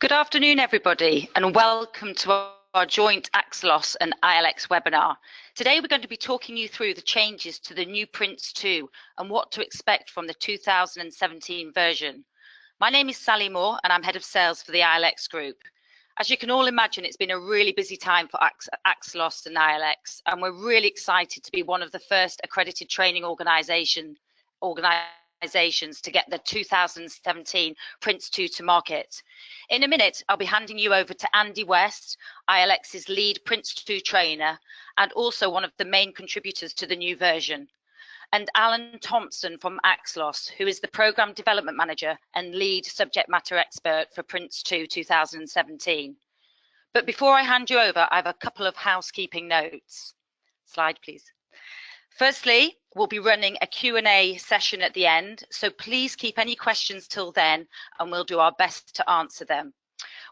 Good afternoon, everybody, and welcome to our joint AXELOS and ILX webinar. Today, we're going to be talking you through the changes to the new PRINCE2 and what to expect from the 2017 version. My name is Sally Moore, and I'm Head of Sales for the ILX Group. As you can all imagine, it's been a really busy time for AXELOS and ILX, and we're really excited to be one of the first accredited training organisations to get the 2017 PRINCE2 to market. In a minute, I'll be handing you over to Andy West, ILX's lead PRINCE2 trainer, and also one of the main contributors to the new version, and Alan Thompson from AXELOS, who is the Programme Development Manager and lead subject matter expert for PRINCE2 2017. But before I hand you over, I have a couple of housekeeping notes. Slide, please. Firstly, we'll be running a Q&A session at the end, so please keep any questions till then and we'll do our best to answer them.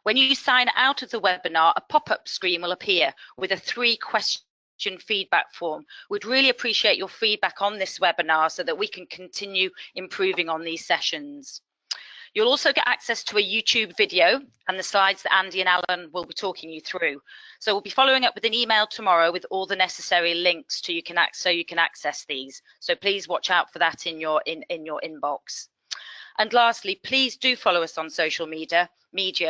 When you sign out of the webinar, a pop-up screen will appear with a 3-question feedback form. We'd really appreciate your feedback on this webinar so that we can continue improving on these sessions. You'll also get access to a YouTube video and the slides that Andy and Alan will be talking you through. So we'll be following up with an email tomorrow with all the necessary links so you can access these. So please watch out for that in your inbox. And lastly, please do follow us on social media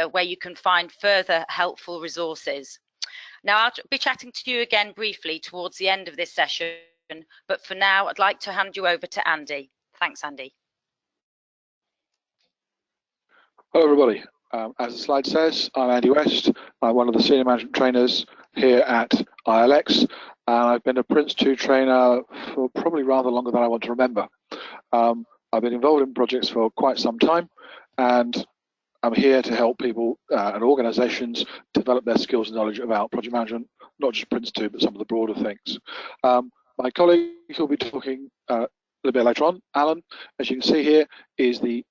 where you can find further helpful resources. Now, I'll be chatting to you again briefly towards the end of this session, but for now, I'd like to hand you over to Andy. Thanks, Andy. Hello everybody, as the slide says, I'm Andy West. I'm one of the senior management trainers here at ILX, and I've been a PRINCE2 trainer for probably rather longer than I want to remember. I've been involved in projects for quite some time, and I'm here to help people and organisations develop their skills and knowledge about project management, not just PRINCE2, but some of the broader things. My colleague who will be talking a little bit later on, Alan, as you can see here, is the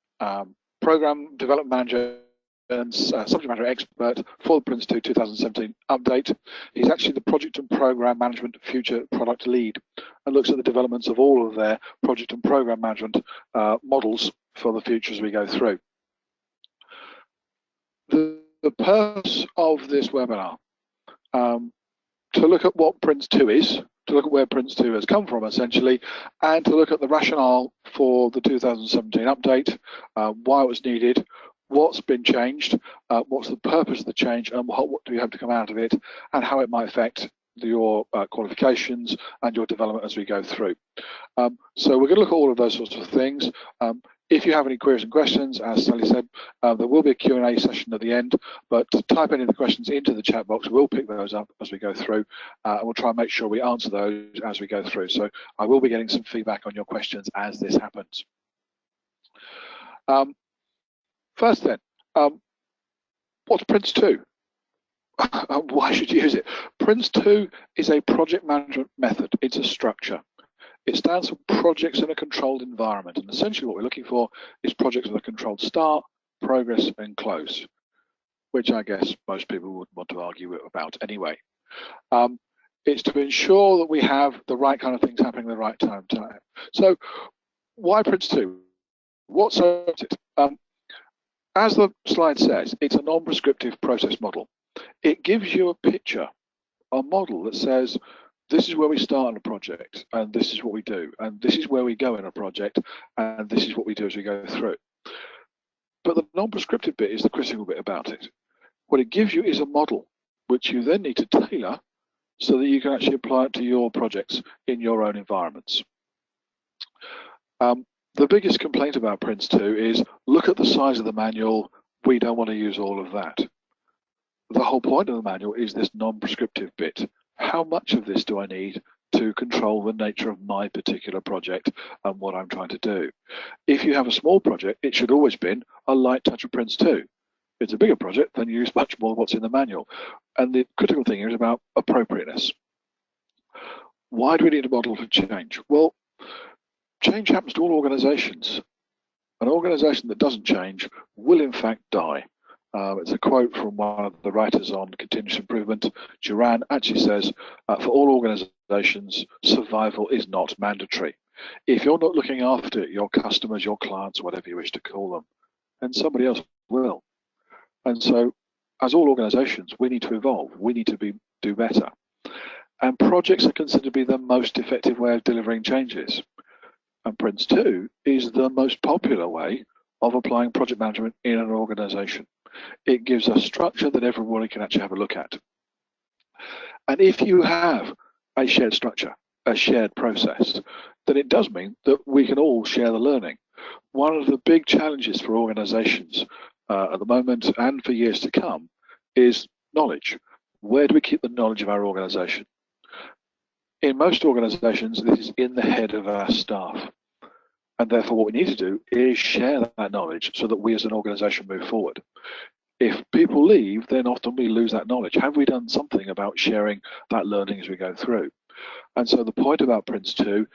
Program Development Manager and subject matter expert for the PRINCE2 2017 update. He's actually the Project and Program Management Future Product Lead and looks at the developments of all of their project and program management models for the future as we go through. The purpose of this webinar, to look at what PRINCE2 is, to look at where PRINCE2 has come from essentially, and to look at the rationale for the 2017 update, why it was needed, what's been changed, what's the purpose of the change, and what do you have to come out of it, and how it might affect your qualifications and your development as we go through. So we're going to look at all of those sorts of things. If you have any queries and questions, as Sally said, there will be a Q&A session at the end, but type any of the questions into the chat box. We'll pick those up as we go through, and we'll try and make sure we answer those as we go through. So I will be getting some feedback on your questions as this happens. First then, what's PRINCE2? Why should you use it? PRINCE2 is a project management method. It's a structure. It stands for projects in a controlled environment, and essentially what we're looking for is projects with a controlled start, progress, and close, which I guess most people would want to argue about anyway. It's to ensure that we have the right kind of things happening at the right time. So why PRINCE2? What's it? As the slide says, it's a non-prescriptive process model. It gives you a picture, a model that says, this is where we start on a project, and this is what we do, and this is where we go in a project, and this is what we do as we go through. But the non-prescriptive bit is the critical bit about it. What it gives you is a model, which you then need to tailor so that you can actually apply it to your projects in your own environments. The biggest complaint about PRINCE2 is, look at the size of the manual, we don't want to use all of that. The whole point of the manual is this non-prescriptive bit. How much of this do I need to control the nature of my particular project and what I'm trying to do? If you have a small project, it should always been a light touch of PRINCE2. If it's a bigger project, then you use much more of what's in the manual. And the critical thing here is about appropriateness. Why do we need a model for change? Well, change happens to all organizations. An organization that doesn't change will in fact die. It's a quote from one of the writers on continuous improvement. Duran actually says, for all organizations, survival is not mandatory. If you're not looking after your customers, your clients, whatever you wish to call them, then somebody else will. And so, as all organizations, we need to evolve. We need to do better. And projects are considered to be the most effective way of delivering changes. And Prince2 is the most popular way of applying project management in an organization. It gives a structure that everybody can actually have a look at. And if you have a shared structure, a shared process, then it does mean that we can all share the learning. One of the big challenges for organizations at the moment and for years to come is knowledge. Where do we keep the knowledge of our organization? In most organizations, this is in the head of our staff. And therefore, what we need to do is share that knowledge so that we as an organization move forward. If people leave, then often we lose that knowledge. Have we done something about sharing that learning as we go through? And so the point about Prince2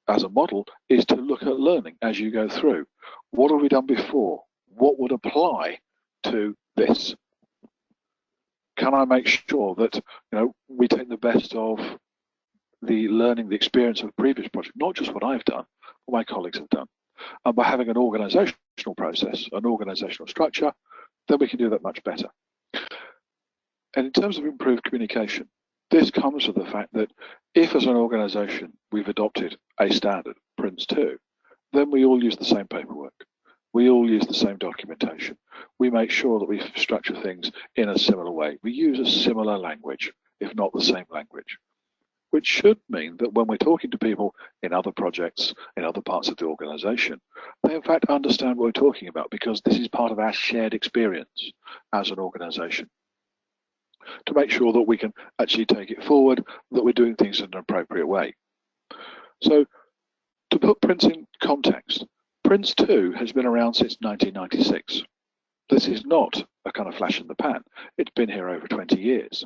as a model is to look at learning as you go through. What have we done before? What would apply to this? Can I make sure that we take the best of the learning, the experience of a previous project, not just what I've done, what my colleagues have done. And by having an organizational process, an organizational structure, then we can do that much better. And in terms of improved communication, this comes with the fact that if as an organization we've adopted a standard, Prince2, then we all use the same paperwork. We all use the same documentation. We make sure that we structure things in a similar way. We use a similar language, if not the same language, which should mean that when we're talking to people in other projects, in other parts of the organization, they in fact understand what we're talking about because this is part of our shared experience as an organization. To make sure that we can actually take it forward, that we're doing things in an appropriate way. So to put Prince in context, Prince2 has been around since 1996. This is not a kind of flash in the pan. It's been here over 20 years.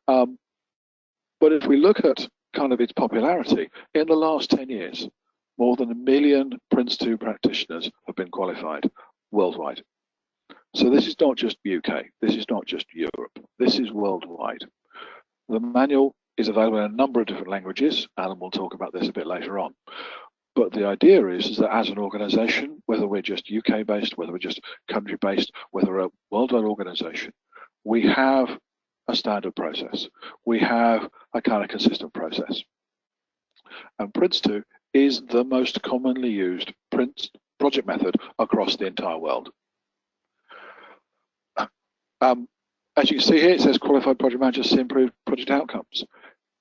But if we look at kind of its popularity, in the last 10 years, more than 1 million Prince2 practitioners have been qualified worldwide. So this is not just UK, this is not just Europe, this is worldwide. The manual is available in a number of different languages, and we'll talk about this a bit later on. But the idea is that as an organization, whether we're just UK based, whether we're just country based, whether we're a worldwide organization, we have a standard process. We have a kind of consistent process. And Prince2 is the most commonly used project method across the entire world. As you can see here, it says qualified project managers see improved project outcomes.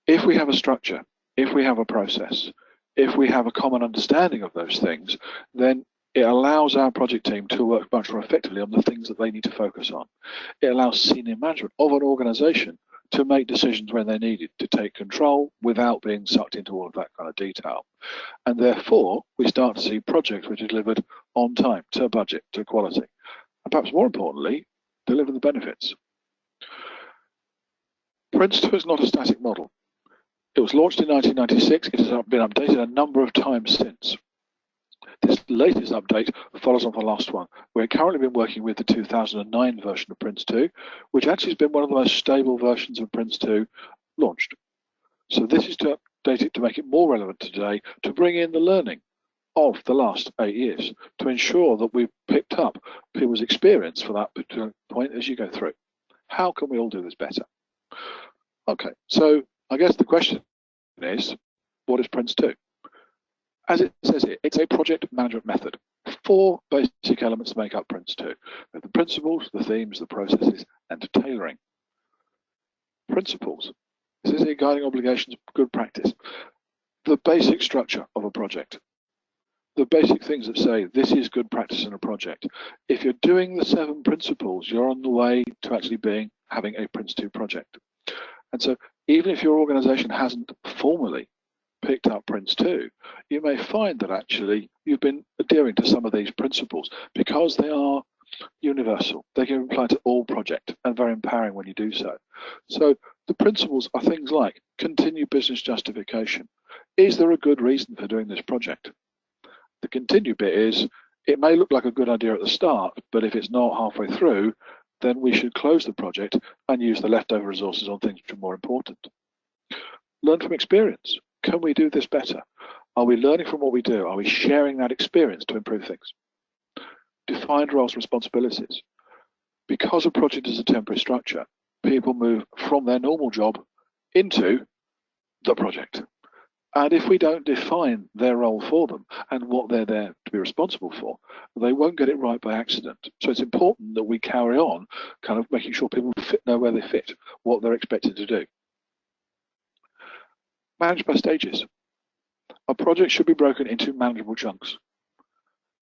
If we have a structure, if we have a process, if we have a common understanding of those things, then it allows our project team to work much more effectively on the things that they need to focus on. It allows senior management of an organization to make decisions when they're needed, to take control without being sucked into all of that kind of detail. And therefore, we start to see projects which are delivered on time, to budget, to quality. And perhaps more importantly, deliver the benefits. Prince2 is not a static model. It was launched in 1996. It has been updated a number of times since. This latest update follows on the last one. We're currently been working with the 2009 version of Prince2, which actually has been one of the most stable versions of Prince2 launched. So this is to update it to make it more relevant today, to bring in the learning of the last 8 years, to ensure that we've picked up people's experience for that particular point as you go through. How can we all do this better? Okay, so I guess the question is, what is Prince2? As it says here, it's a project management method. 4 basic elements make up Prince2. The principles, the themes, the processes, and tailoring. Principles. This is a guiding obligations, good practice. The basic structure of a project. The basic things that say this is good practice in a project. If you're doing the 7 principles, you're on the way to actually having a Prince2 project. And so even if your organization hasn't formally picked up Prince2, you may find that actually you've been adhering to some of these principles because they are universal. They can apply to all projects and very empowering when you do so. So the principles are things like continued business justification. Is there a good reason for doing this project? The continue bit is, it may look like a good idea at the start, but if it's not halfway through, then we should close the project and use the leftover resources on things which are more important. Learn from experience. Can we do this better? Are we learning from what we do? Are we sharing that experience to improve things? Defined roles and responsibilities. because a project is a temporary structure, people move from their normal job into the project. And if we don't define their role for them and what they're there to be responsible for, they won't get it right by accident. So it's important that we carry on kind of making sure people know where they fit, what they're expected to do. Manage by stages. A project should be broken into manageable chunks.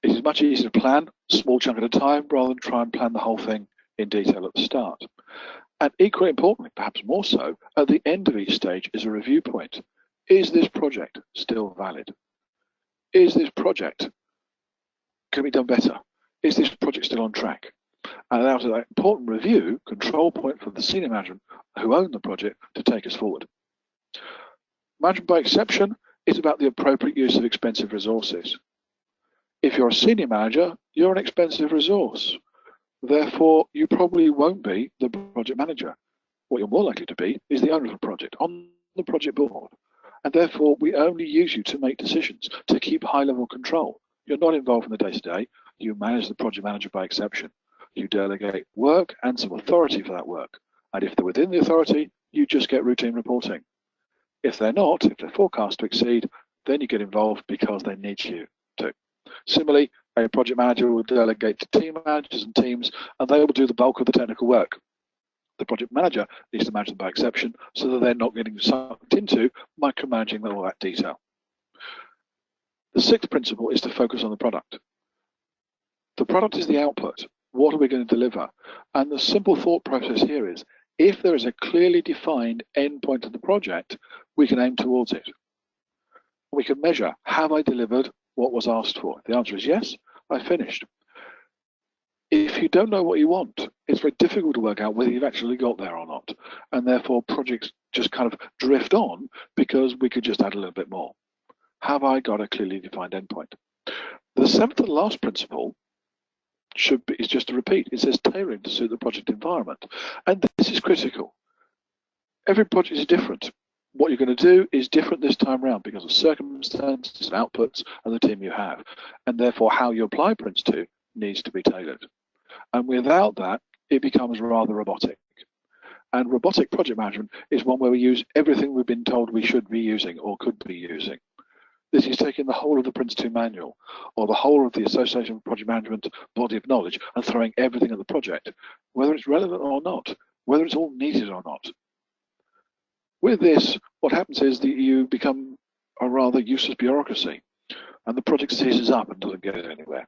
It is much easier to plan a small chunk at a time rather than try and plan the whole thing in detail at the start. And equally importantly, perhaps more so, at the end of each stage is a review point. Is this project still valid? Is this project can be done better? Is this project still on track? And out of that important review, control point for the senior management who own the project to take us forward. Management by exception is about the appropriate use of expensive resources. If you're a senior manager, you're an expensive resource. Therefore, you probably won't be the project manager. What you're more likely to be is the owner of the project on the project board. And therefore, we only use you to make decisions, to keep high-level control. You're not involved in the day-to-day. You manage the project manager by exception. You delegate work and some authority for that work. And if they're within the authority, you just get routine reporting. If they're not, if they're forecast to exceed, then you get involved because they need you to. Similarly, a project manager will delegate to team managers and teams, and they will do the bulk of the technical work. The project manager needs to manage them by exception so that they're not getting sucked into micromanaging all that detail. The sixth principle is to focus on the product. The product is the output. What are we going to deliver? And the simple thought process here is, if there is a clearly defined endpoint of the project, we can aim towards it. We can measure, have I delivered what was asked for? If the answer is yes, I finished. If you don't know what you want, it's very difficult to work out whether you've actually got there or not. And therefore, projects just kind of drift on because we could just add a little bit more. Have I got a clearly defined endpoint? The seventh and last principle is just a repeat. It says tailoring to suit the project environment. And this is critical. Every project is different. What you're going to do is different this time around because of circumstances and outputs and the team you have. And therefore, how you apply Prince2 needs to be tailored. And without that, it becomes rather robotic. And robotic project management is one where we use everything we've been told we should be using or could be using. This is taking the whole of the Prince2 manual or the whole of the Association of Project Management body of knowledge and throwing everything at the project, whether it's relevant or not, whether it's all needed or not. With this, what happens is that you become a rather useless bureaucracy and the project seizes up and doesn't get anywhere.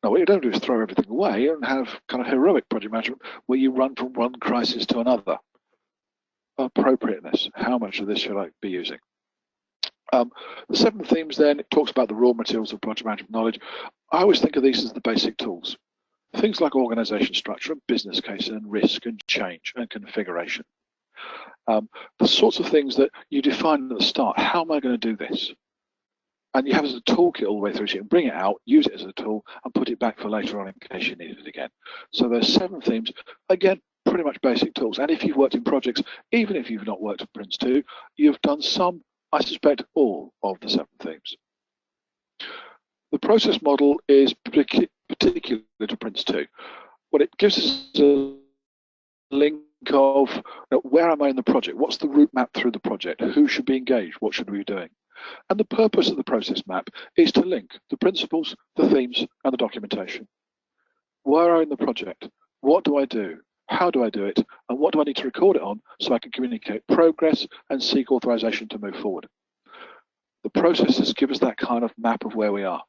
Now, what you don't do is throw everything away and have kind of heroic project management where you run from one crisis to another. Appropriateness, how much of this should I be using? The seven themes then, it talks about the raw materials of project management knowledge. I always think of these as the basic tools. Things like organization structure, and business case, and risk, and change, and configuration. The sorts of things that you define at the start. How am I going to do this? And you have as a toolkit all the way through, so you can bring it out, use it as a tool, and put it back for later on in case you need it again. So there's seven themes, again, pretty much basic tools. And if you've worked in projects, even if you've not worked at Prince2, you've done some, I suspect, all of the seven themes. The process model is particular to Prince2. What it gives us a link of where am I in the project? What's the route map through the project? Who should be engaged? What should we be doing? And the purpose of the process map is to link the principles, the themes, and the documentation. Where are I in the project? What do I do? How do I do it? And what do I need to record it on so I can communicate progress and seek authorization to move forward? The processes give us that kind of map of where we are.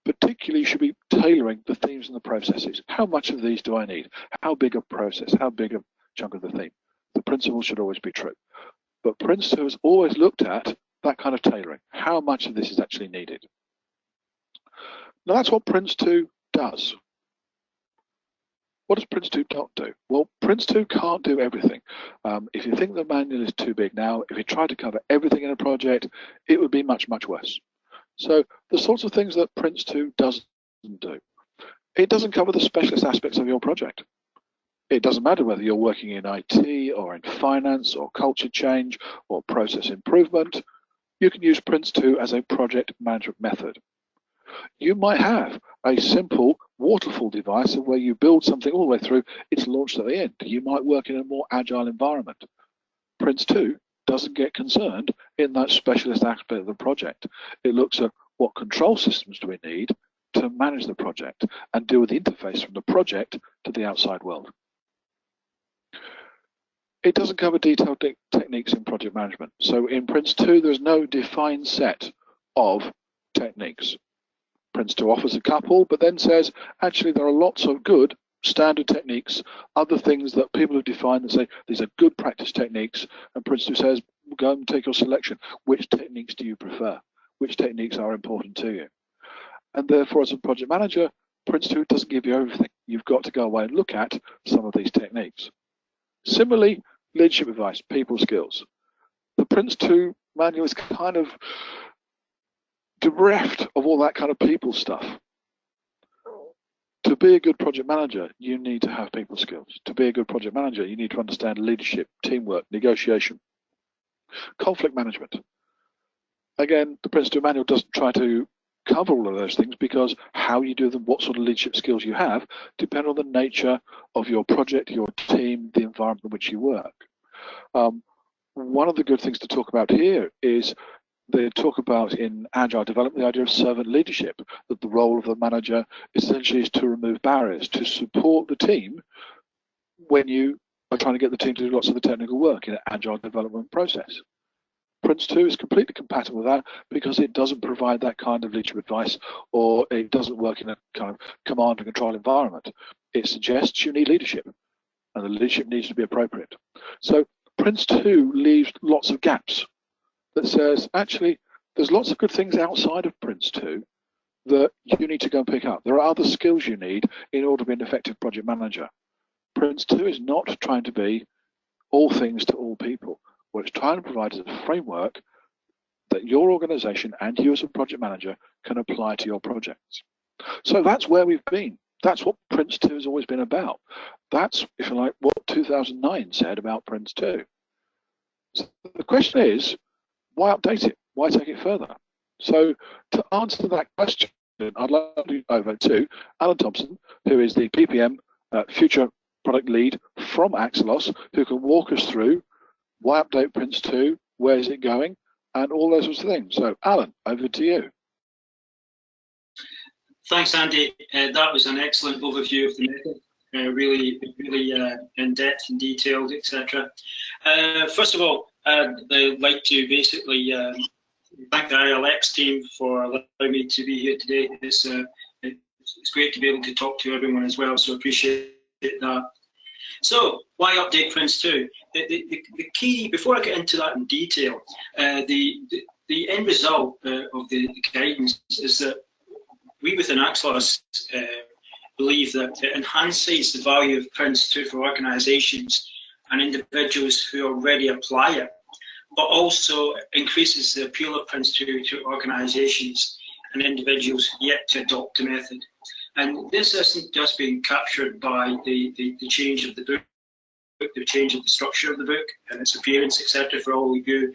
Particularly, you should be tailoring the themes and the processes. How much of these do I need? How big a process? How big a chunk of the theme? The principles should always be true. But Prince2 has always looked at that kind of tailoring. How much of this is actually needed? Now, that's what Prince2 does. What does Prince2 not do? Well, Prince2 can't do everything. If you think the manual is too big now, if you try to cover everything in a project, it would be much, much worse. So the sorts of things that Prince2 doesn't do. It doesn't cover the specialist aspects of your project. It doesn't matter whether you're working in IT or in finance or culture change or process improvement. You can use Prince2 as a project management method. You might have a simple waterfall device where you build something all the way through, it's launched at the end. You might work in a more agile environment. PRINCE2 doesn't get concerned in that specialist aspect of the project. It looks at what control systems do we need to manage the project and deal with the interface from the project to the outside world. It doesn't cover detailed techniques in project management. So in PRINCE2, there's no defined set of techniques. PRINCE2 offers a couple, but then says, actually, there are lots of good standard techniques, other things that people have defined and say, these are good practice techniques, and PRINCE2 says, go and take your selection. Which techniques do you prefer? Which techniques are important to you? And therefore, as a project manager, PRINCE2 doesn't give you everything. You've got to go away and look at some of these techniques. Similarly, leadership advice, people skills. The PRINCE2 manual is kind of bereft of all that kind of people stuff. To be a good project manager, you need to have people skills. To be a good project manager, you need to understand leadership, teamwork, negotiation, conflict management. Again, the PRINCE2 manual doesn't try to cover all of those things because how you do them, what sort of leadership skills you have, depend on the nature of your project, your team, the environment in which you work. One of the good things to talk about here is they talk about in agile development the idea of servant leadership, that the role of the manager essentially is to remove barriers, to support the team when you are trying to get the team to do lots of the technical work in an agile development process. PRINCE2 is completely compatible with that because it doesn't provide that kind of leadership advice, or it doesn't work in a kind of command and control environment. It suggests you need leadership, and the leadership needs to be appropriate. So PRINCE2 leaves lots of gaps that says, actually, there's lots of good things outside of PRINCE2 that you need to go and pick up. There are other skills you need in order to be an effective project manager. PRINCE2 is not trying to be all things to all people. What it's trying to provide is a framework that your organization and you as a project manager can apply to your projects. So that's where we've been. That's what PRINCE2 has always been about. That's, if you like, what 2009 said about PRINCE2. So the question is, why update it? Why take it further? So to answer that question, I'd like to hand over to Alan Thompson, who is the PPM Future Product Lead from AXELOS, who can walk us through why update PRINCE2, where is it going, and all those sorts of things. So Alan, over to you. Thanks, Andy. That was an excellent overview of the method, really in-depth and detailed, etc. First of all, I'd like to basically thank the ILX team for allowing me to be here today. It's great to be able to talk to everyone as well, so appreciate that. So, why update PRINCE2? The key, before I get into that in detail, the end result of the guidance is that we within AXELOS believe that it enhances the value of PRINCE2 for organisations and individuals who already apply it, but also increases the appeal of PRINCE2 to organisations and individuals yet to adopt the method. And this isn't just being captured by the change of the book, the change of the structure of the book and its appearance, etc., for all of you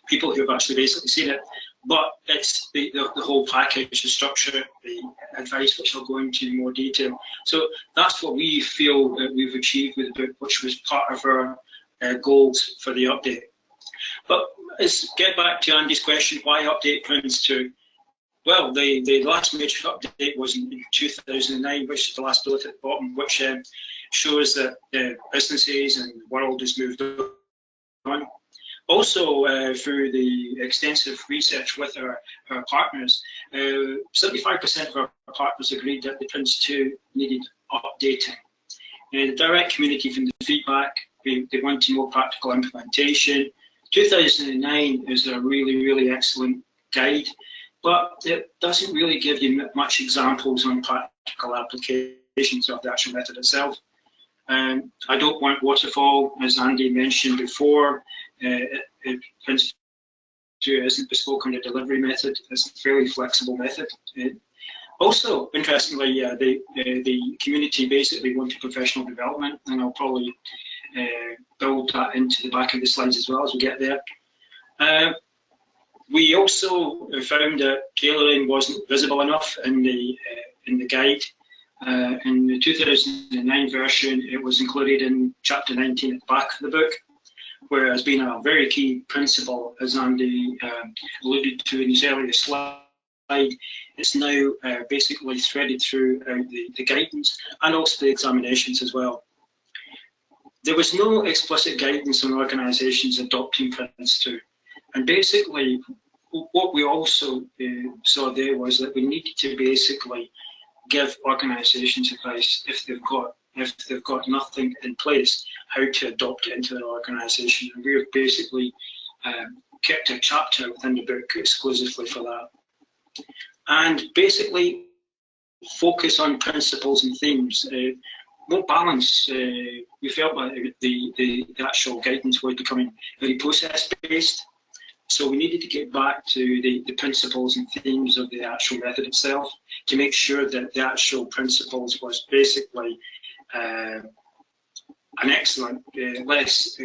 people who have actually basically seen it, but it's the whole package, the structure, the advice, which I'll go into in more detail. So that's what we feel that we've achieved with the book, which was part of our goals for the update. But let's get back to Andy's question, why update PRINCE2? Well, the last major update was in 2009, which is the last bullet at the bottom, which shows that businesses and the world has moved on. Also, through the extensive research with our partners, 75% of our partners agreed that the PRINCE2 needed updating. The direct community from the feedback, they wanted more practical implementation. 2009 is a really excellent guide, but it doesn't really give you much examples on practical applications of the actual method itself. I don't want waterfall, as Andy mentioned before. PRINCE2 isn't bespoke on the delivery method. It's a fairly flexible method. Also, interestingly, the community basically wanted professional development, and I'll probably build that into the back of the slides as well as we get there. We also found that tailoring wasn't visible enough in the guide. In the 2009 version, it was included in chapter 19 at the back of the book, where has been a very key principle, as Andy alluded to in his earlier slide. It's now basically threaded through the guidance and also the examinations as well. There was no explicit guidance on organisations adopting PRINCE2, and basically what we also saw there was that we needed to basically give organisations advice if they've got nothing in place, how to adopt it into their organisation. And we've basically kept a chapter within the book exclusively for that. And basically focus on principles and themes. More balance. We felt that the actual guidance was becoming very process-based. So we needed to get back to the principles and themes of the actual method itself to make sure that the actual principles was basically an excellent list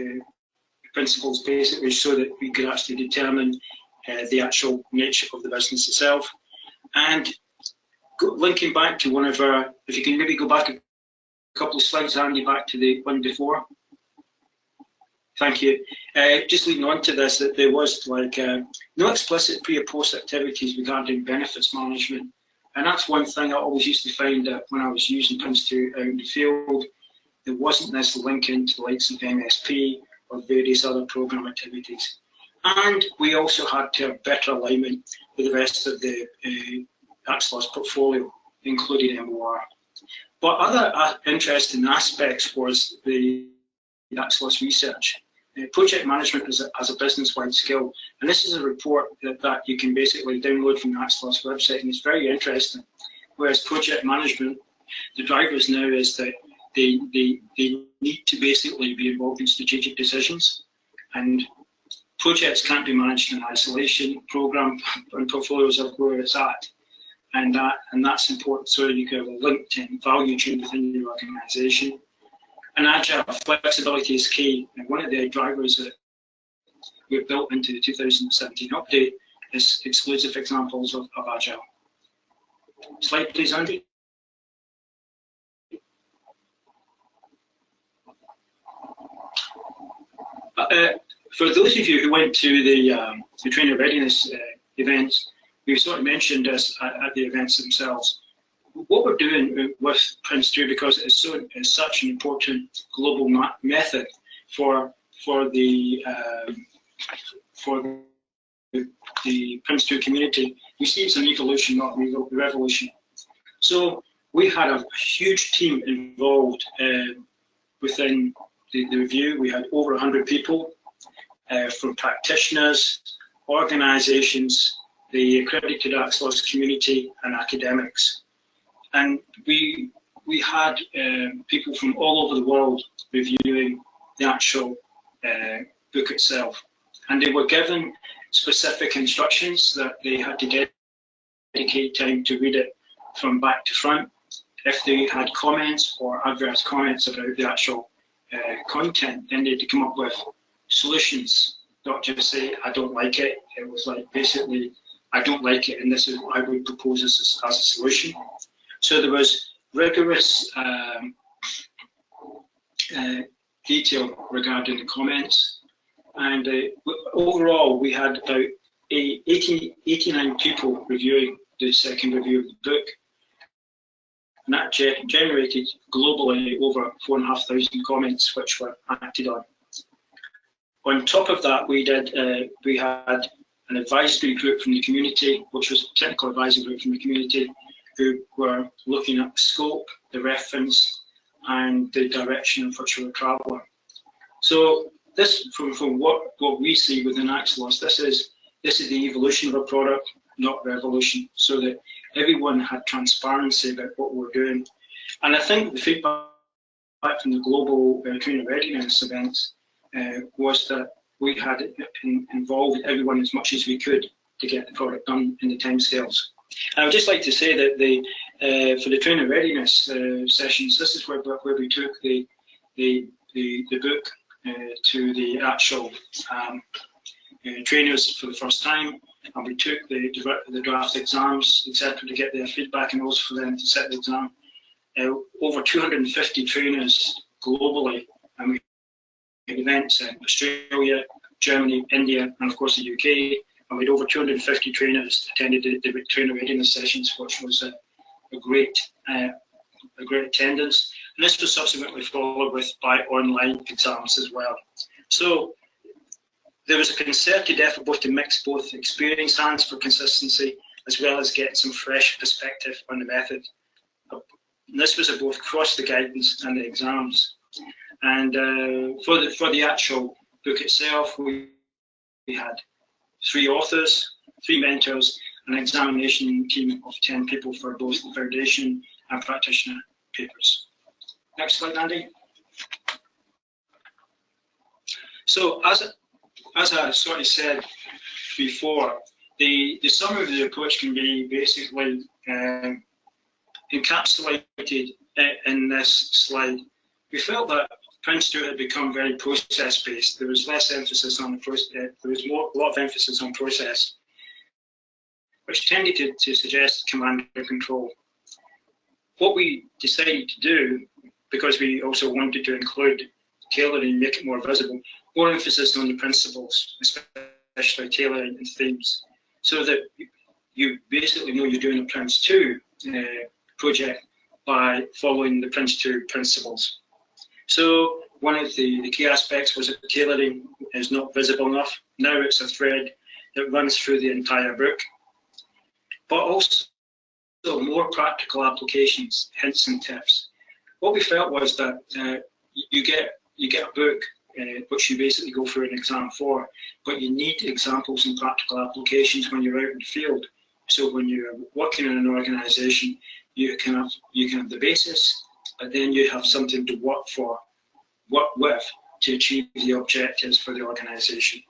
principles basically so that we could actually determine the actual nature of the business itself. And linking back to one of our, if you can maybe go back a couple of slides, Andy, back to the one before. Thank you. Just leading on to this, that there was like no explicit pre or post activities regarding benefits management. And that's one thing I always used to find that when I was using PRINCE2 out in the field, there wasn't this linking to the likes of MSP or various other program activities. And we also had to have better alignment with the rest of the AXELOS portfolio, including MOR. But other interesting aspects was the AXELOS research. Project management as a business-wide skill, and this is a report that you can basically download from the AXELOS website, and it's very interesting. Whereas project management, the drivers now is that they need to basically be involved in strategic decisions, and projects can't be managed in isolation. Program and portfolios are where it's at, and that's important so you can have a linked value chain within your organisation. And agile flexibility is key. And one of the drivers that we've built into the 2017 update is exclusive examples of agile. Slide, please, Andy. For those of you who went to the trainer readiness events, we've sort of mentioned this at the events themselves. What we're doing with PRINCE2, because it's such an important global method for the PRINCE2 community, we see it's an evolution, not a revolution. So we had a huge team involved within the review. We had over 100 people from practitioners, organisations, the accredited AXELOS community, and academics. And we had people from all over the world reviewing the actual book itself. And they were given specific instructions that they had to dedicate time to read it from back to front. If they had comments or adverse comments about the actual content, then they had to come up with solutions, not just say, I don't like it. It was like, basically, I don't like it, and this is what I would propose as a solution. So there was rigorous detail regarding the comments, and overall we had about 89 people reviewing the second review of the book, and that generated globally over 4,500 comments which were acted on. On top of that, we had an advisory group from the community, which was a technical advisory group from the community, who were looking at the scope, the reference, and the direction in which we were travelling. So this, from what we see within AXELOS, this is the evolution of a product, not revolution, so that everyone had transparency about what we're doing. And I think the feedback from the global trainer readiness events was that we had involved everyone as much as we could to get the product done in the timescales. I would just like to say that for the trainer readiness sessions, this is where we took the book to the actual trainers for the first time, and we took the draft exams, etc., to get their feedback and also for them to set the exam. Over 250 trainers globally, and we had events in Australia, Germany, India, and of course the UK. And we had over 250 trainers attended the trainer readiness sessions, which was a great attendance. And this was subsequently followed by online exams as well. So there was a concerted effort both to mix both experienced hands for consistency as well as get some fresh perspective on the method. And this was both across the guidance and the exams. And for the actual book itself, we had 3 authors, 3 mentors, an examination team of 10 people for both the foundation and practitioner papers. Next slide, Andy. So as I sort of said before, the summary of the approach can be basically encapsulated in this slide. We felt that PRINCE2 had become very process-based. There was less emphasis on the process. There was a lot of emphasis on process, which tended to suggest command and control. What we decided to do, because we also wanted to include tailoring, make it more visible, more emphasis on the principles, especially tailoring and themes, so that you basically know you're doing a PRINCE2 project by following the PRINCE2 principles. So one of the key aspects was that tailoring is not visible enough. Now it's a thread that runs through the entire book, but also more practical applications, hints and tips. What we felt was that you get a book which you basically go through an exam for, but you need examples and practical applications when you're out in the field. So when you're working in an organisation, you can have the basis, but then you have something to work with to achieve the objectives for the organisation.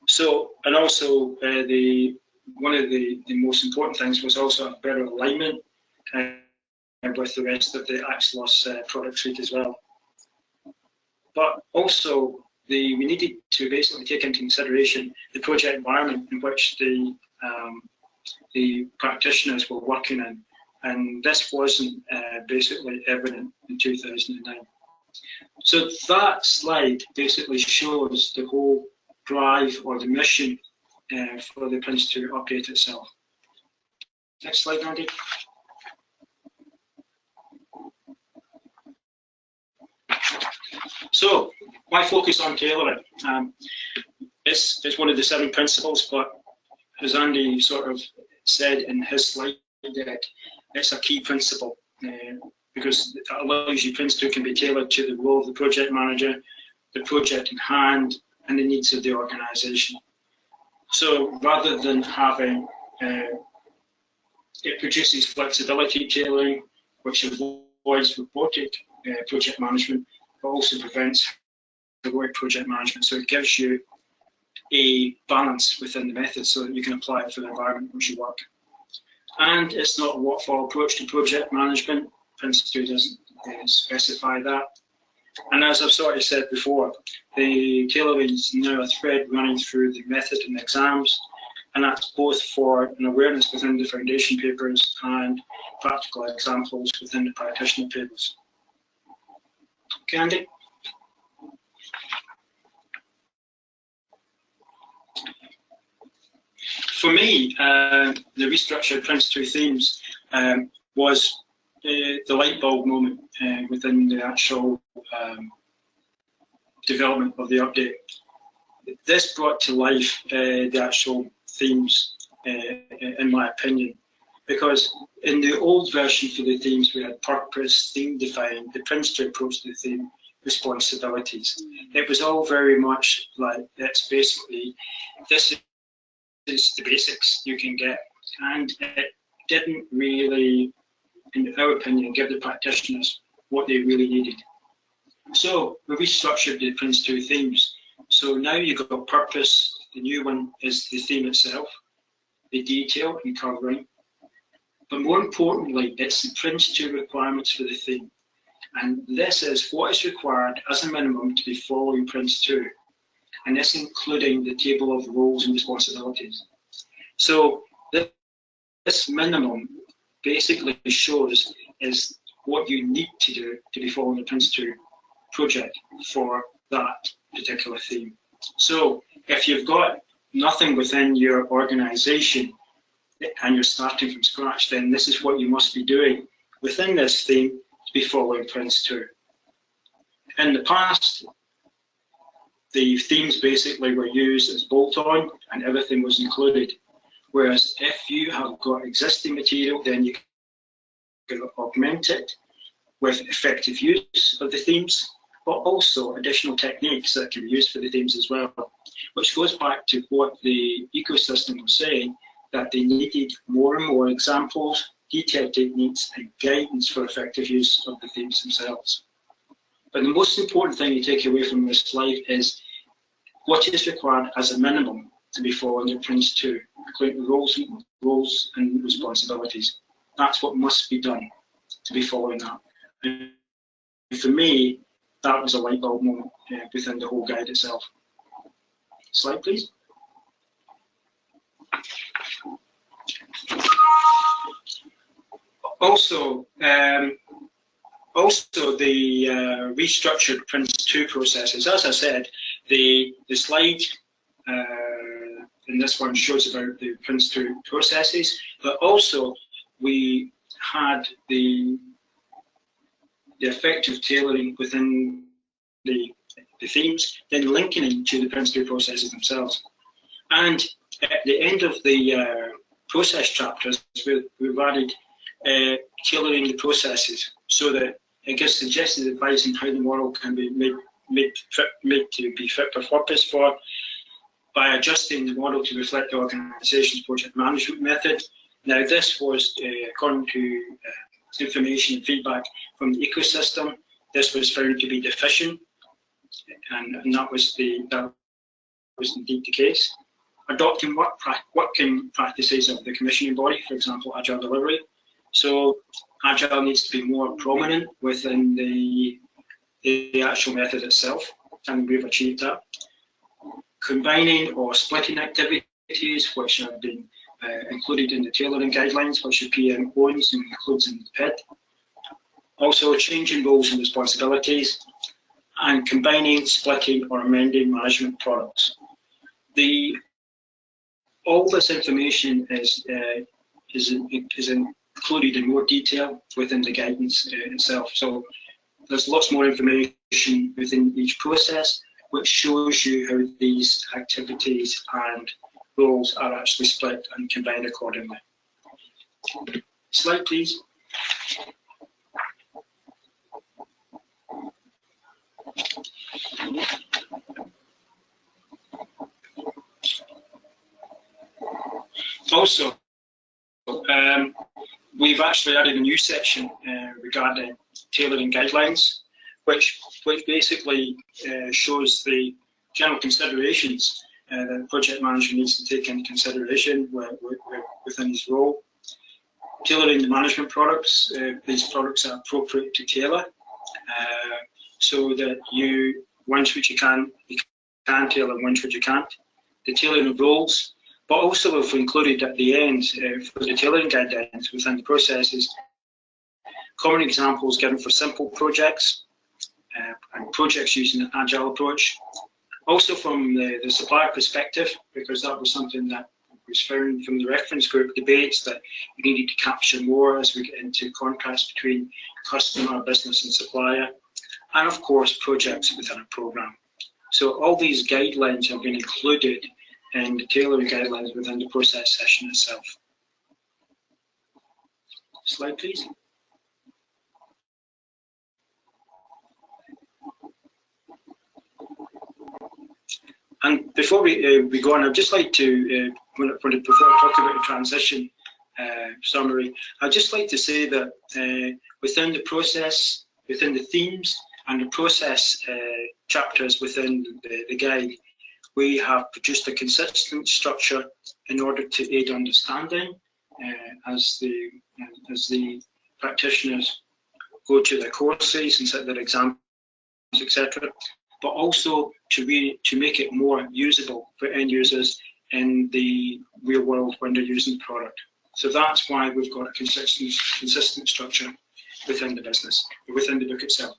So, and also one of the most important things was also a better alignment with the rest of the AXELOS product suite as well. But also, we needed to basically take into consideration the project environment in which the practitioners were working in, and this wasn't basically evident in 2009. So that slide basically shows the whole drive or the mission for the PRINCE2 update itself. Next slide, Andy. So, why focus on tailoring? It's one of the 7 principles, but as Andy sort of said in his slide deck, it's a key principle because it allows you, PRINCE2 can be tailored to the role of the project manager, the project in hand, and the needs of the organisation. So rather than having, it produces flexibility tailoring, which avoids robotic project management, but also prevents heroic project management. So it gives you a balance within the method so that you can apply it for the environment in which you work. And it's not a waterfall approach to project management. PRINCE2 doesn't specify that. And as I've sort of said before, the tailoring is now a thread running through the method and the exams, and that's both for an awareness within the foundation papers and practical examples within the practitioner papers. Okay, Andy? For me, the restructured PRINCE2 themes was the light bulb moment within the actual development of the update. This brought to life the actual themes, in my opinion, because in the old version for the themes we had purpose, theme defined, the PRINCE2 approach to the theme, responsibilities. It was all very much like, it's basically, this is the basics you can get, and it didn't really, in our opinion, give the practitioners what they really needed. So we restructured the PRINCE2 themes. So now you've got purpose, the new one is the theme itself, the detail and covering, but more importantly, it's the PRINCE2 requirements for the theme. And this is what is required as a minimum to be following PRINCE2. and this including the table of roles and responsibilities. So this minimum basically shows is what you need to do to be following the Prince2 project for that particular theme. So if you've got nothing within your organisation and you're starting from scratch, then this is what you must be doing within this theme to be following Prince2. In the past, the themes basically were used as bolt-on and everything was included. Whereas if you have got existing material, then you can augment it with effective use of the themes, but also additional techniques that can be used for the themes as well, which goes back to what the ecosystem was saying, that they needed more and more examples, detailed techniques and guidance for effective use of the themes themselves. But the most important thing you take away from this slide is what is required as a minimum to be following the Prince2, including roles and responsibilities. That's what must be done to be following that. And for me, that was a light bulb moment within the whole guide itself. Slide, please. Also the restructured Prince2 processes. As I said, the slide in this one shows about the Prince2 processes, but also we had the effective tailoring within the themes, then linking it to the Prince2 processes themselves. And at the end of the process chapters, we've added tailoring the processes so that it gives suggested advice on how the model can be made to be fit for purpose by adjusting the model to reflect the organisation's project management method. Now, this was according to information and feedback from the ecosystem. This was found to be deficient, and that was indeed the case. Adopting working practices of the commissioning body, for example, agile delivery. So agile needs to be more prominent within the actual method itself, and we've achieved that. Combining or splitting activities, which have been included in the tailoring guidelines, which the PM owns and includes in the PID. Also changing roles and responsibilities, and combining, splitting or amending management products. All this information is included in more detail within the guidance itself. So there's lots more information within each process, which shows you how these activities and roles are actually split and combined accordingly. Slide, please. Also, we've actually added a new section regarding tailoring guidelines, which basically shows the general considerations that the project manager needs to take into consideration within his role. Tailoring the management products, these products are appropriate to tailor, so that ones which you can tailor, ones which you can't. The tailoring of roles, but also we've included at the end for the tailoring guidelines within the processes, common examples given for simple projects and projects using an agile approach. Also from the supplier perspective, because that was something that was found from the reference group debates that we needed to capture more as we get into contrast between customer, business and supplier, and of course projects within a programme. So all these guidelines have been included in the tailoring guidelines within the process session itself. Slide, please. And before we go on, I'd just like to, before I talk about the transition summary, I'd just like to say that within the process, within the themes and the process chapters within the guide, we have produced a consistent structure in order to aid understanding as the practitioners go to their courses and set their exams, etc. but also to make it more usable for end users in the real world when they're using the product. So that's why we've got a consistent structure within the business, within the book itself.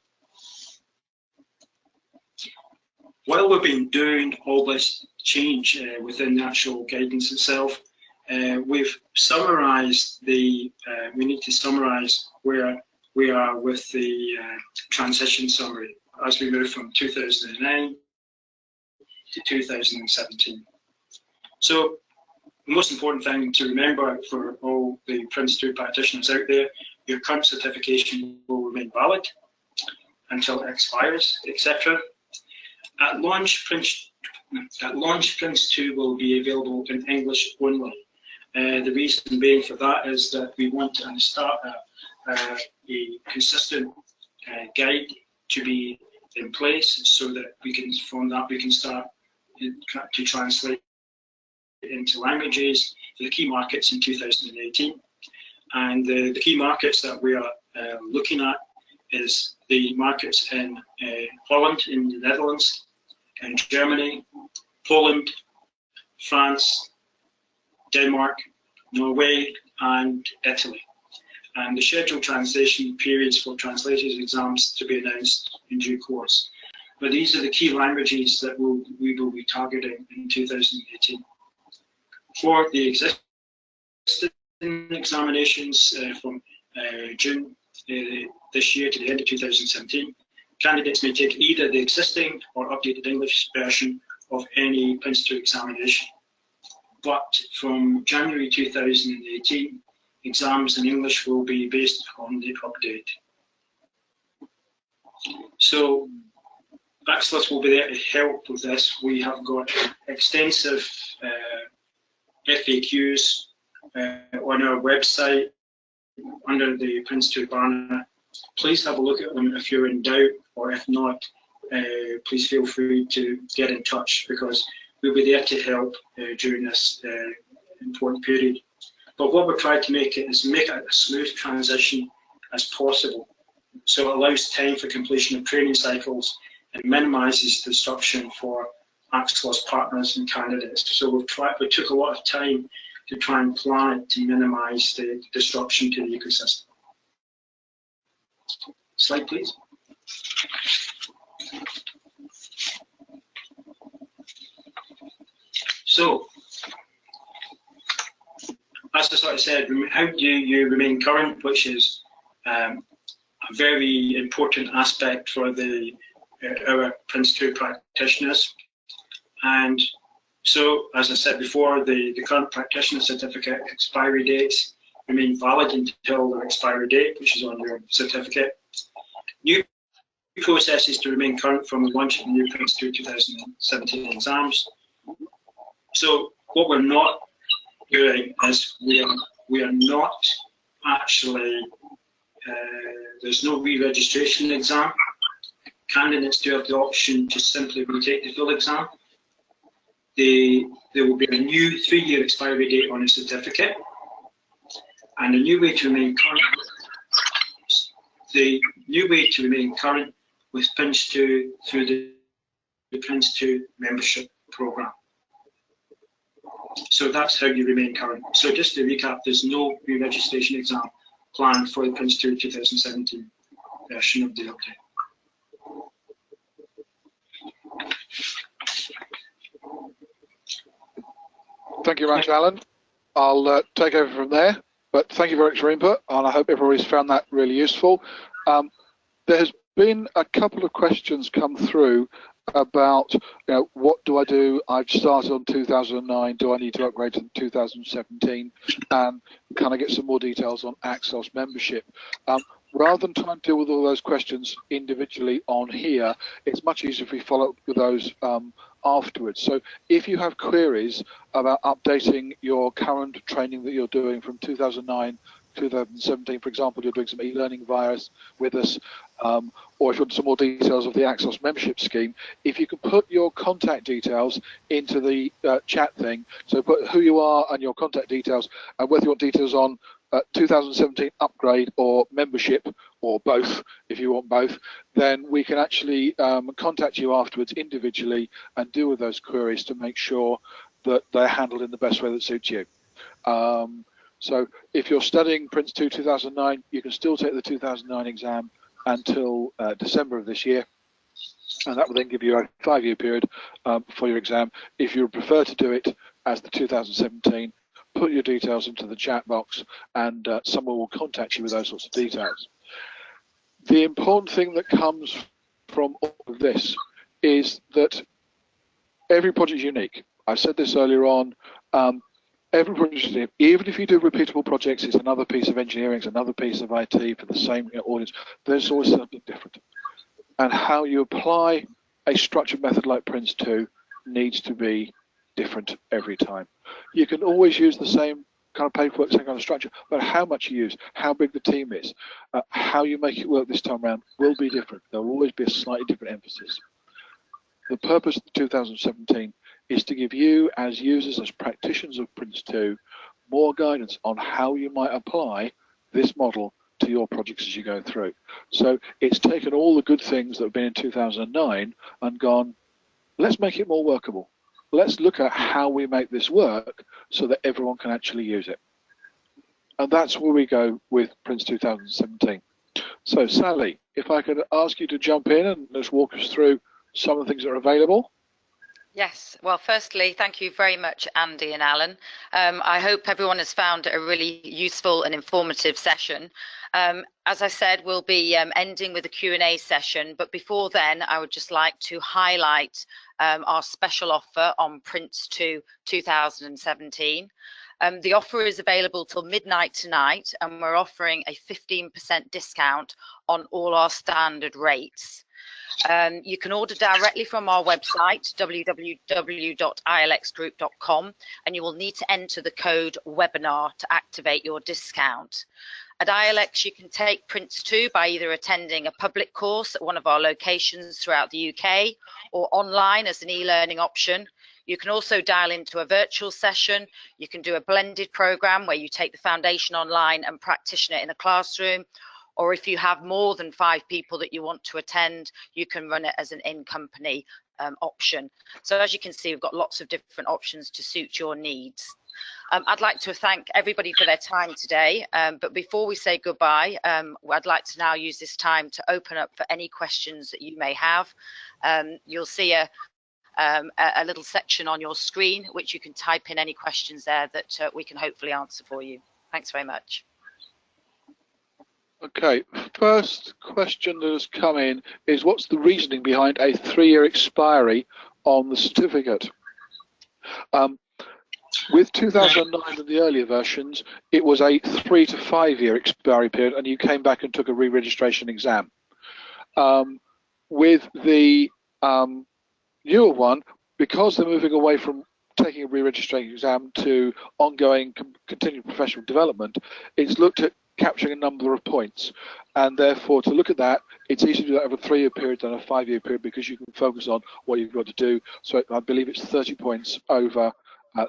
While we've been doing all this change within the actual guidance itself, we've summarised we need to summarise where we are with the transition summary as we move from 2009 to 2017. So the most important thing to remember for all the Prince2 practitioners out there, your current certification will remain valid until it expires, etc. At launch, Prince2 will be available in English only. The reason being for that is that we want to start a consistent guide to be in place so that we can, from that, we can start to translate into languages for the key markets in 2018. And the key markets that we are looking at is the markets in Holland, in the Netherlands, in Germany, Poland, France, Denmark, Norway, and Italy. And the scheduled translation periods for translators exams to be announced in due course. But these are the key languages that we will be targeting in 2018. For the existing examinations from June this year to the end of 2017, candidates may take either the existing or updated English version of any Prince2 examination. But from January 2018, exams in English will be based on the update. So AXELOS will be there to help with this. We have got extensive FAQs on our website under the Prince2 banner. Please have a look at them if you're in doubt, or if not, please feel free to get in touch, because we'll be there to help during this important period. But what we're trying to make it is make it a smooth transition as possible, so it allows time for completion of training cycles and minimises disruption for AXELOS partners and candidates. So we took a lot of time to try and plan it to minimise the disruption to the ecosystem. Slide, please. So, as I sort of said, how do you remain current, which is a very important aspect for our Prince2 practitioners. And so, as I said before, the current practitioner certificate expiry dates remain valid until the expiry date, which is on your certificate. New processes to remain current from the launch of the new Prince2 2017 exams. So what we're not doing is we are not actually, there's no re-registration exam. Candidates do have the option to simply retake the full exam. There will be a new 3-year expiry date on a certificate, and a new way to remain current. The new way to remain current with Prince2 through the Prince2 membership program. So that's how you remain current. So just to recap, there's no re-registration exam planned for the Prince2 2017 version of the update. Thank you very much, Alan. I'll take over from there, but thank you very much for your input, and I hope everybody's found that really useful. There has been a couple of questions come through about, what do I do? I've started on 2009. Do I need to upgrade to 2017? And can I get some more details on AXELOS membership? Rather than try and deal with all those questions individually on here, it's much easier if we follow up with those afterwards. So if you have queries about updating your current training that you're doing from 2009 2017, for example, you're doing some e-learning via us with us, or if you want some more details of the AXELOS membership scheme, if you can put your contact details into the chat thing, so put who you are and your contact details, and whether you want details on 2017 upgrade or membership, or both, if you want both, then we can actually contact you afterwards individually and deal with those queries to make sure that they're handled in the best way that suits you. So if you're studying PRINCE2 2009, you can still take the 2009 exam until December of this year, and that will then give you a 5-year period for your exam. If you prefer to do it as the 2017, put your details into the chat box, and someone will contact you with those sorts of details. The important thing that comes from all of this is that every project is unique. I said this earlier on. Every project, even if you do repeatable projects, it's another piece of engineering, it's another piece of IT for the same audience. There's always something different. And how you apply a structured method like PRINCE2 needs to be different every time. You can always use the same kind of paperwork, same kind of structure, but how much you use, how big the team is, how you make it work this time around will be different. There will always be a slightly different emphasis. The purpose of 2017 is to give you, as users, as practitioners of PRINCE2, more guidance on how you might apply this model to your projects as you go through. So it's taken all the good things that have been in 2009 and gone, let's make it more workable. Let's look at how we make this work so that everyone can actually use it. And that's where we go with PRINCE 2017. So Sally, if I could ask you to jump in and just walk us through some of the things that are available. Yes, well, firstly, thank you very much, Andy and Alan. I hope everyone has found it a really useful and informative session. As I said, we'll be ending with a Q&A session, but before then, I would just like to highlight our special offer on PRINCE2 2017. The offer is available till midnight tonight, and we're offering a 15% discount on all our standard rates. You can order directly from our website, www.ilxgroup.com, and you will need to enter the code webinar to activate your discount. At ILX, you can take PRINCE2 by either attending a public course at one of our locations throughout the UK or online as an e-learning option. You can also dial into a virtual session. You can do a blended program where you take the foundation online and practitioner in a classroom. Or if you have more than 5 people that you want to attend, you can run it as an in-company option. So as you can see, we've got lots of different options to suit your needs. I'd like to thank everybody for their time today, but before we say goodbye, I'd like to now use this time to open up for any questions that you may have. You'll see a little section on your screen, which you can type in any questions there that we can hopefully answer for you. Thanks very much. Okay, first question that has come in is, what's the reasoning behind a 3-year expiry on the certificate? With 2009 and the earlier versions, it was a 3 to 5 year expiry period, and you came back and took a re-registration exam. With the newer one, because they're moving away from taking a re-registration exam to ongoing continued professional development, it's looked at capturing a number of points, and therefore to look at that, it's easier to do that over a 3-year period than a 5-year period, because you can focus on what you've got to do. So I believe it's 30 points over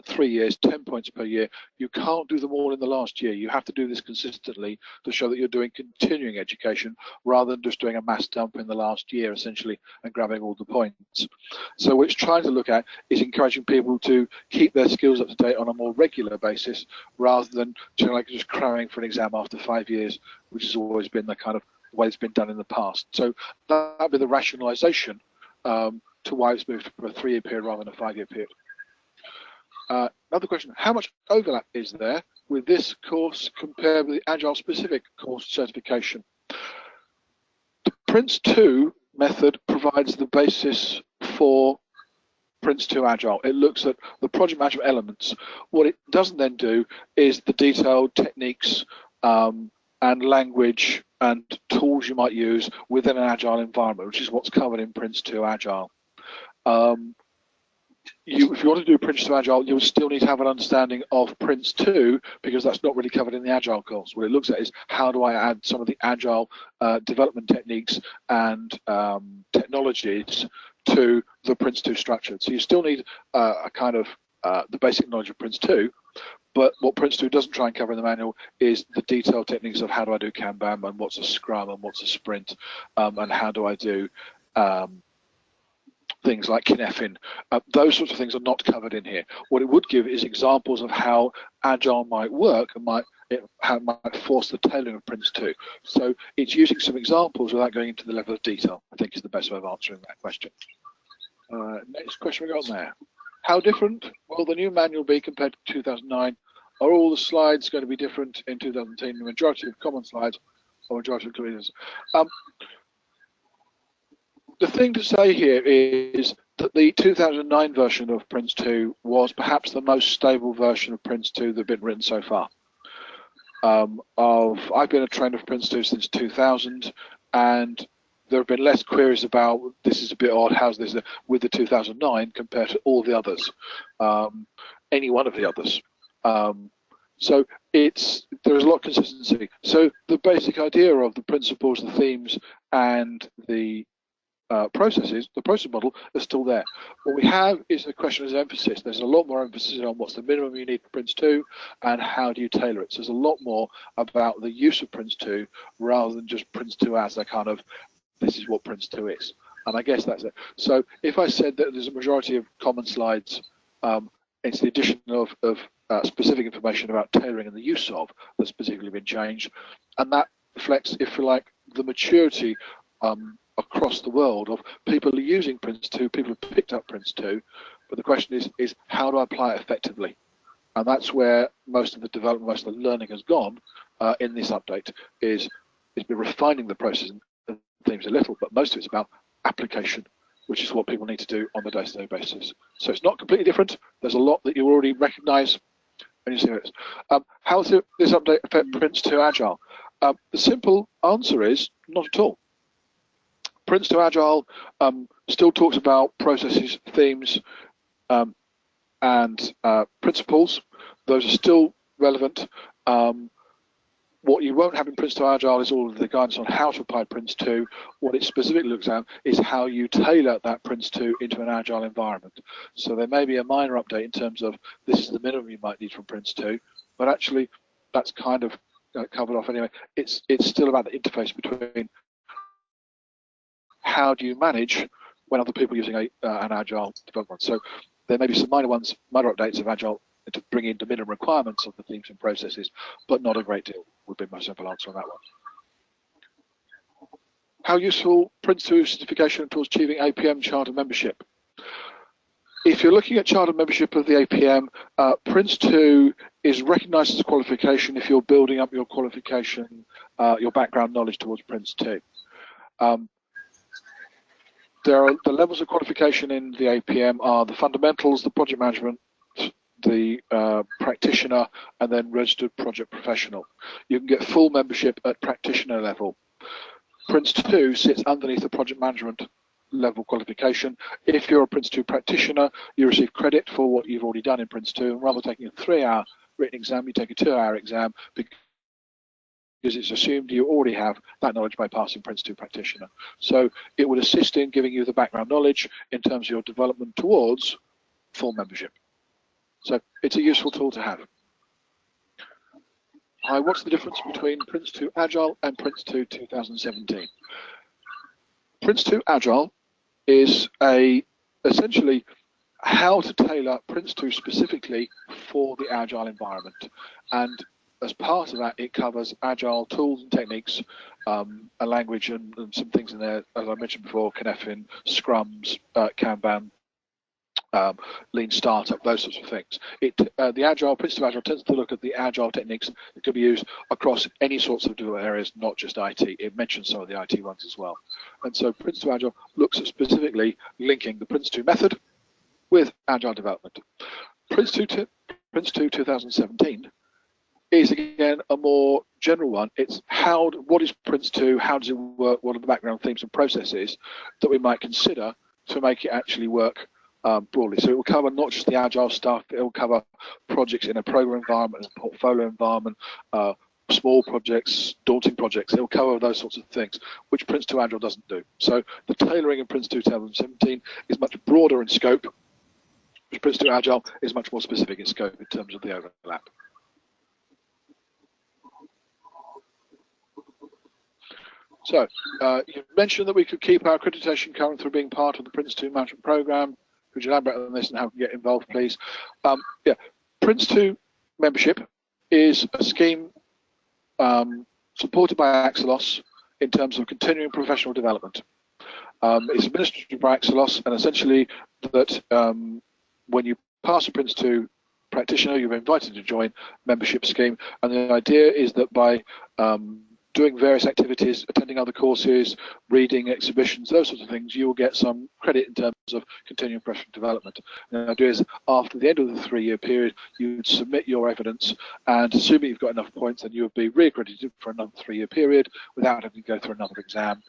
3 years, 10 points per year. You can't do them all in the last year. You have to do this consistently to show that you're doing continuing education rather than just doing a mass dump in the last year essentially and grabbing all the points. So what it's trying to look at is encouraging people to keep their skills up to date on a more regular basis rather than just cramming for an exam after 5 years, which has always been the kind of way it's been done in the past. So that'd be the rationalization to why it's moved from a 3-year period rather than a 5-year period. Another question, how much overlap is there with this course compared with the Agile specific course certification? The PRINCE2 method provides the basis for PRINCE2 Agile. It looks at the project management elements. What it doesn't then do is the detailed techniques and language and tools you might use within an Agile environment, which is what's covered in PRINCE2 Agile. If you want to do PRINCE2 Agile, you'll still need to have an understanding of PRINCE2 because that's not really covered in the Agile course. What it looks at is how do I add some of the Agile development techniques and technologies to the PRINCE2 structure. So you still need a kind of the basic knowledge of PRINCE2, But what Prince2 doesn't try and cover in the manual is the detailed techniques of how do I do Kanban and what's a Scrum and what's a Sprint, and how do I do things like Kinefin. Those sorts of things are not covered in here. What it would give is examples of how Agile might work and how it might force the tailoring of Prince2. So it's using some examples without going into the level of detail, I think is the best way of answering that question. Next question we got on there. How different will the new manual be compared to 2009? Are all the slides going to be different in 2010? The majority of common slides or majority of careers? The thing to say here is that the 2009 version of Prince2 was perhaps the most stable version of Prince2 that had been written so far. I've been a trainer of Prince2 since 2000, and there have been less queries about this is a bit odd, how's this with the 2009 compared to all the others, any one of the others. So there's a lot of consistency. So the basic idea of the principles, the themes, and the processes, the process model, are still there. What we have is a question of emphasis. There's a lot more emphasis on what's the minimum you need for Prince2 and how do you tailor it. So there's a lot more about the use of Prince2 rather than just Prince2 as a kind of, this is what Prince2 is. And I guess that's it. So if I said that there's a majority of common slides, it's the addition of specific information about tailoring and the use of that's particularly been changed. And that reflects, if you like, the maturity across the world of people are using Prince2, people have picked up Prince2, but the question is how do I apply it effectively? And that's where most of the development, most of the learning has gone in this update, is been refining the process and themes a little, but most of it's about application, which is what people need to do on a day-to-day basis. So it's not completely different. There's a lot that you already recognize when you see it. How does this update affect Prince2 Agile? The simple answer is not at all. Prince2 Agile still talks about processes, themes, and principles. Those are still relevant. What you won't have in Prince2 Agile is all of the guidance on how to apply Prince2. What it specifically looks at is how you tailor that Prince2 into an Agile environment. So there may be a minor update in terms of this is the minimum you might need from Prince2, but actually that's kind of covered off anyway. It's still about the interface between how do you manage when other people are using an Agile development. So there may be some minor updates of Agile to bring in the minimum requirements of the themes and processes, but not a great deal would be my simple answer on that one. How useful Prince2 certification towards achieving APM charter membership? If you're looking at charter membership of the APM, Prince2 is recognized as a qualification if you're building up your qualification, your background knowledge towards Prince2. There are the levels of qualification in the APM are the fundamentals, the project management, the practitioner, and then registered project professional. You can get full membership at practitioner level. Prince2 sits underneath the project management level qualification. If you're a Prince2 practitioner, you receive credit for what you've already done in Prince2, and rather than taking a 3-hour written exam, you take a 2-hour exam because it's assumed you already have that knowledge by passing Prince2 practitioner. So it would assist in giving you the background knowledge in terms of your development towards full membership. So it's a useful tool to have. Hi, what's the difference between Prince2 Agile and Prince2 2017? Prince2 Agile is essentially how to tailor Prince2 specifically for the Agile environment. And as part of that, it covers Agile tools and techniques, a language and some things in there, as I mentioned before, Kinefin, Scrums, Kanban, Lean Startup, those sorts of things. The Agile, Prince2 Agile tends to look at the Agile techniques that could be used across any sorts of development areas, not just IT. It mentions some of the IT ones as well. And so Prince2 Agile looks at specifically linking the Prince2 method with Agile development. Prince2 2017 is again a more general one. It's what is Prince2, how does it work, what are the background themes and processes that we might consider to make it actually work broadly. So it will cover not just the Agile stuff, it will cover projects in a program environment, a portfolio environment, small projects, daunting projects. It will cover those sorts of things, which Prince2 Agile doesn't do. So the tailoring in Prince2 2017 is much broader in scope, which Prince2 Agile is much more specific in scope in terms of the overlap. So you mentioned that we could keep our accreditation current through being part of the Prince2 management program. Could you elaborate on this and how we can get involved, please? Yeah, Prince2 membership is a scheme supported by AXELOS in terms of continuing professional development. It's administered by AXELOS, and essentially that when you pass a Prince2 practitioner, you're invited to join membership scheme, and the idea is that by doing various activities, attending other courses, reading exhibitions, those sorts of things, you will get some credit in terms of continuing professional development. And the idea is after the end of the 3-year period, you would submit your evidence, and assuming you've got enough points, then you would be reaccredited for another 3-year period without having to go through another exam,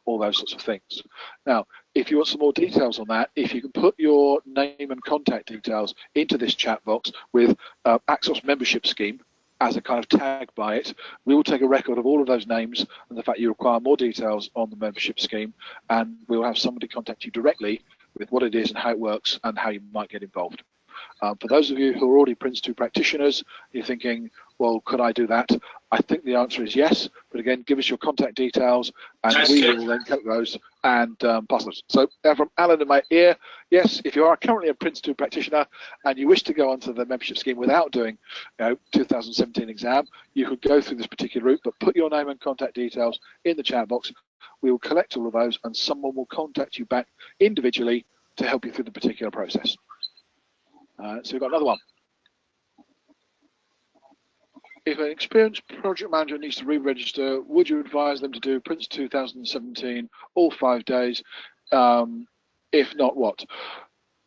all those sorts of things. Now, if you want some more details on that, if you can put your name and contact details into this chat box with AXELOS membership scheme as a kind of tag by it, we will take a record of all of those names and the fact you require more details on the membership scheme, and we'll have somebody contact you directly with what it is and how it works and how you might get involved. For those of you who are already Prince2 practitioners, you're thinking, well, could I do that? I think the answer is yes, but again, give us your contact details and we will then cut those and pass those. So from Alan in my ear, yes, if you are currently a Prince2 practitioner and you wish to go onto the membership scheme without doing 2017 exam, you could go through this particular route, but put your name and contact details in the chat box. We will collect all of those and someone will contact you back individually to help you through the particular process. So we've got another one. If an experienced project manager needs to re-register, would you advise them to do Prince 2017 all 5 days? If not, what?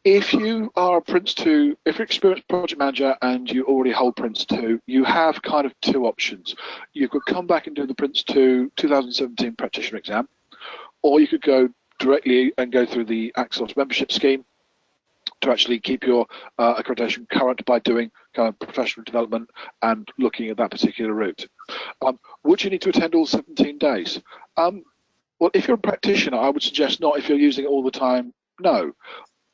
If you are a Prince2, if you're an experienced project manager and you already hold Prince2, you have kind of 2 options. You could come back and do the Prince2 2017 practitioner exam, or you could go directly and go through the AXELOS membership scheme to actually keep your accreditation current by doing kind of professional development and looking at that particular route. Would you need to attend all 17 days? Well, if you're a practitioner, I would suggest not. If you're using it all the time, no.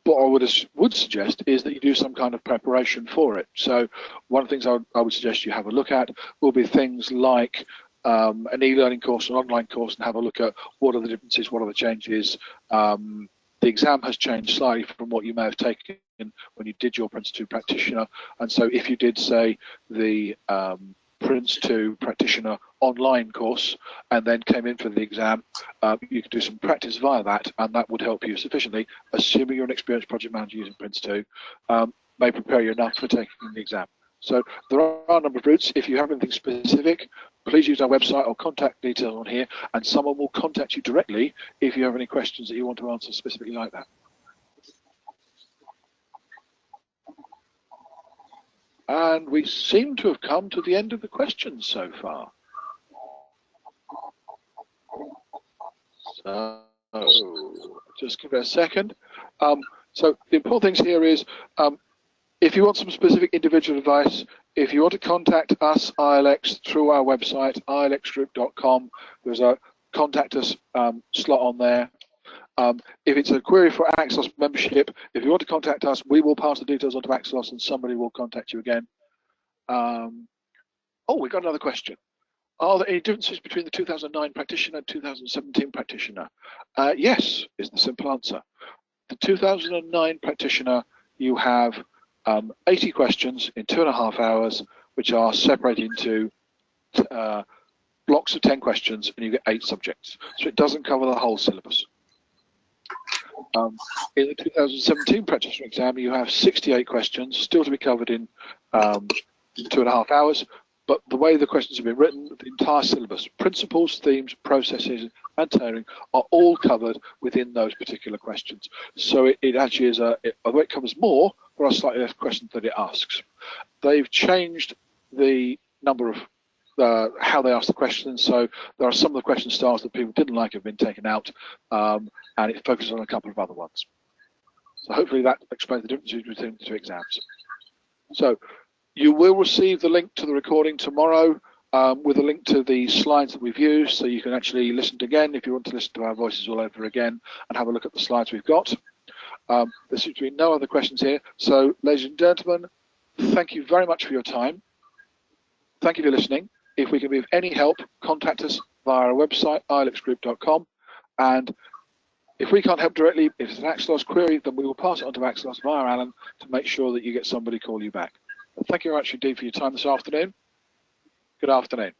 What I would suggest is that you do some kind of preparation for it. So one of the things I would suggest you have a look at will be things like an e-learning course, an online course, and have a look at what are the differences, what are the changes. The exam has changed slightly from what you may have taken when you did your Prince2 practitioner. And so if you did, say, the Prince2 practitioner online course and then came in for the exam, you could do some practice via that, and that would help you sufficiently, assuming you're an experienced project manager using Prince2, may prepare you enough for taking the exam. So there are a number of routes. If you have anything specific, please use our website or contact details on here, and someone will contact you directly if you have any questions that you want to answer specifically like that. And we seem to have come to the end of the questions so far. So just give it a second. So the important things here is, if you want some specific individual advice, if you want to contact us, ILX, through our website, ilxgroup.com, there's a contact us slot on there. If it's a query for AXELOS membership, if you want to contact us, we will pass the details on to AXELOS and somebody will contact you again. Oh, we've got another question. Are there any differences between the 2009 practitioner and 2017 practitioner? Yes, is the simple answer. The 2009 practitioner, you have 80 questions in 2.5 hours, which are separated into blocks of 10 questions, and you get 8 subjects. So it doesn't cover the whole syllabus. In the 2017 practitioner exam, you have 68 questions, still to be covered in 2.5 hours. But the way the questions have been written, the entire syllabus, principles, themes, processes, and tailoring are all covered within those particular questions. So it actually is although it covers more, there are slightly less questions that it asks. They've changed the number of how they ask the questions. So there are some of the question styles that people didn't like have been taken out, and it focuses on a couple of other ones. So hopefully that explains the differences between the 2 exams. So you will receive the link to the recording tomorrow with a link to the slides that we've used, so you can actually listen to again if you want to listen to our voices all over again and have a look at the slides we've got. There seems to be no other questions here. So, ladies and gentlemen, thank you very much for your time. Thank you for listening. If we can be of any help, contact us via our website, ilexgroup.com. And if we can't help directly, if it's an AXELOS query, then we will pass it on to AXELOS via Alan to make sure that you get somebody call you back. Thank you very much indeed for your time this afternoon. Good afternoon.